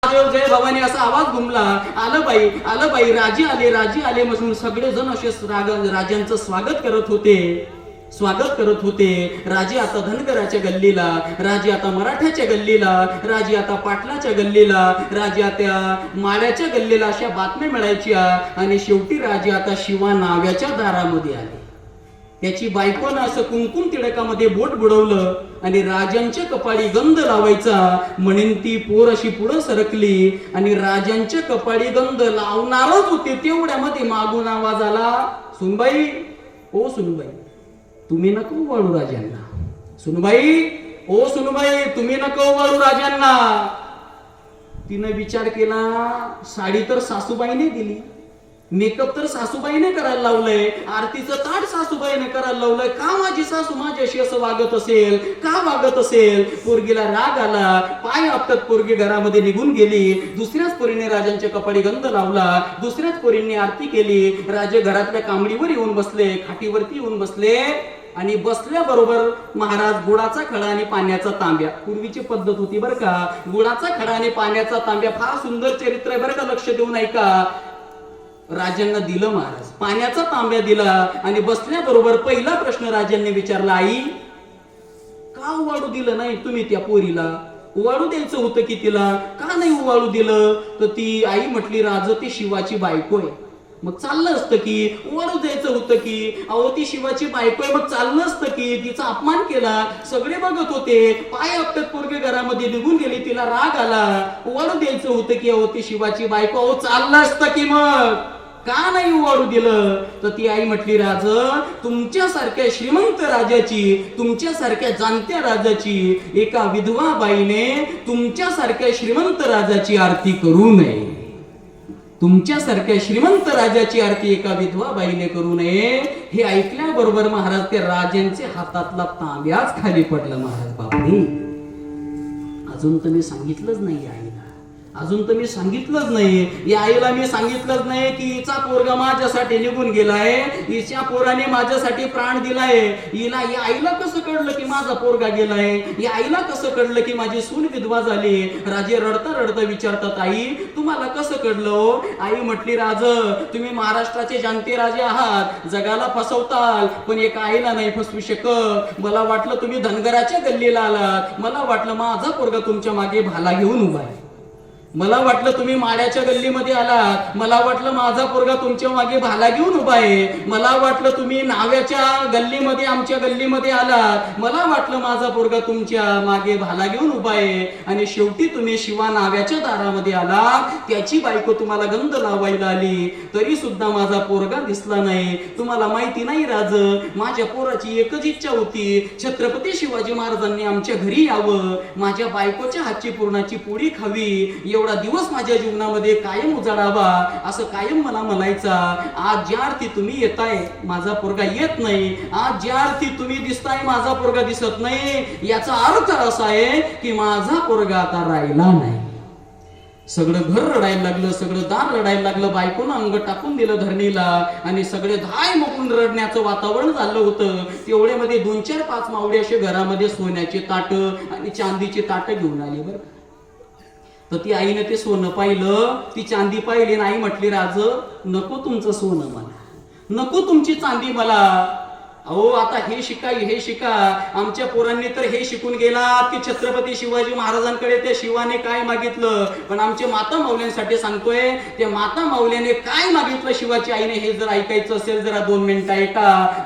देव जय भवानी असा आवाज घुमला. आलं बाई राजे आले म्हणून सगळे जण असे राजांचं स्वागत करत होते. राजे आता धनगराच्या गल्लीला, राजे आता मराठ्याच्या गल्लीला, राजे आता पाटलाच्या गल्लीला, राजे आता माळ्याच्या गल्लीला अशा बातम्या मिळायच्या. आणि शेवटी राजे आता शिवा नाव्याच्या दारामध्ये आले. त्याची बायकोनं असं कुंकुम तिळकामध्ये बोट बुडवलं आणि राजांच्या कपाळी गंध लावायचा म्हणून ती पोर अशी पुढं सरकली आणि राजांच्या कपाळी गंध लावणारच होते. तेवढ्यामध्ये मागून आवाज आला, सुनबाई, ओ सुनबाई, तुम्ही नको वाळू राजांना. सुनबाई, ओ सुनबाई, तुम्ही नको वाळू राजांना. तिनं विचार केला, साडी तर सासूबाईने दिली, मेकअप तर सासूबाईने करायला लावलंय, आरतीचं ताट सासूबाईने करायला लावलंय, का माझी सासू माझ्याशी असं वागत असेल. पोरगीला राग आला, पाय आपटत पोरगी घरामध्ये निघून गेली. दुसऱ्याच पोरीने राजांच्या कपाळी गंध लावला, दुसऱ्याच पोरींनी आरती केली. राजे घरातल्या कांबडीवर येऊन बसले, खाटीवरती येऊन बसले आणि बसल्याबरोबर महाराज गुळाचा खडा आणि पाण्याचा तांब्या, पूर्वीची पद्धत होती बरं का, गुळाचा खडा आणि पाण्याचा तांब्या, फार सुंदर चरित्र आहे बरं का, लक्ष देऊन ऐका. राजांना दिलं महाराज, पाण्याचा तांब्या दिला आणि बसल्याबरोबर पहिला प्रश्न राजांनी विचारला, आई का उवाळू दिलं नाही तुम्ही त्या पोरीला? उवाळू द्यायचं होतं की तिला, का नाही उवाळू दिलं? तर ती आई म्हटली, राज ती शिवाची बायको आहे. मग चाललं असतं की उवाळू द्यायचं होतं की, अहो ती शिवाची बायको आहे, मग चाललं असतं की. तिचा अपमान केला, सगळे बघत होते, पाय आपटत पोरगे घरामध्ये निघून गेली, तिला राग आला, उवाळू द्यायचं होतं की, अहो ती शिवाची बायको, अहो चाललं असतं की, मग का नाही उवाळू दिलं? तर ती आई म्हटली, राज तुमच्यासारख्या श्रीमंत राजाची, तुमच्यासारख्या जाणत्या राजाची एका विधवा बाईने तुमच्यासारख्या श्रीमंत राजाची आरती करू नये. तुमच्यासारख्या श्रीमंत राजाची आरती एका विधवा बाईने करू नये. हे ऐकल्याबरोबर महाराज त्या राजांचे हातातला तांब्याच खाली पडला. महाराज, बापरे, अजून तुम्ही सांगितलंच नाही आईला, अजून तर मी सांगितलंच नाही. या आईला मी सांगितलंच नाही की हिचा पोरगा माझ्यासाठी निघून गेलाय, हिच्या पोराने माझ्यासाठी प्राण दिलाय. हिला, या आईला कसं कळलं की माझा पोरगा गेलाय? या आईला कसं कळलं की माझी सून विधवा झाली? राजे रडता रडता विचारतात, आई तुम्हाला कसं कळलं? आई म्हटली, राज तुम्ही महाराष्ट्राचे जाणते राजे आहात, जगाला फसवताल, पण एका आईला नाही फसवू शकत. मला वाटलं तुम्ही धनगराच्या गल्लीला आलात, मला वाटलं माझा पोरगा तुमच्या मागे भाला घेऊन उभा आहे, मला वाटलं तुम्ही माळ्याच्या गल्लीमध्ये आलात, मला वाटलं माझा पोरगा तुमच्या मागे भाला घेऊन उभा आहे, मला वाटलं तुम्ही नाव्याच्या गल्लीमध्ये, आमच्या गल्लीमध्ये आलात, मला वाटलं माझा पोरगा तुमच्या मागे भाला घेऊन उभा आहे. आणि शेवटी तुम्ही शिवा नाव्याच्या दारामध्ये आला, त्याची बायको तुम्हाला गंध लावायला आली, तरी सुद्धा माझा पोरगा दिसला नाही. तुम्हाला माहिती नाही राज, माझ्या पोराची एकच इच्छा होती, छत्रपती शिवाजी महाराजांनी आमच्या घरी यावं, माझ्या बायकोच्या हातची पुरणाची पोळी खावी, एवढा दिवस माझ्या जीवनामध्ये कायम उजाडावा, असं कायम मला म्हणायचा. आज ज्या अर्थी तुम्ही येताय माझा पोरगा येत नाही, आज ज्या अर्थी तुम्ही दिसताय माझा पोरगा दिसत नाही, याचा अर्थ असा आहे की माझा पोरगा आता राहिला नाही. सगळं घर रडायला लागलं, सगळं दार रडायला लागलं, बायकोनं अंग टाकून दिलं धरणीला आणि सगळे धाय मोकून रडण्याचं वातावरण झालं होतं. तेवढ्यामध्ये 2-4-5 मावळे असे घरामध्ये सोन्याचे ताट आणि चांदीचे ताट घेऊन आले बरं. तर ती आईने ते सोनं पाहिलं, ती चांदी पाहिली, आणि आई म्हटली, राज नको तुमचं सोनं मला, नको तुमची चांदी मला. अहो आता हे शिका, आमच्या पोरांनी तर हे शिकून गेला की छत्रपती शिवाजी महाराजांकडे त्या शिवाने काय मागितलं, पण आमच्या माता माऊल्यांसाठी सांगतोय, त्या माता माऊल्याने काय मागितलं शिवाची आईने, हे जर ऐकायचं असेल जरा 2 मिनिटं ऐका.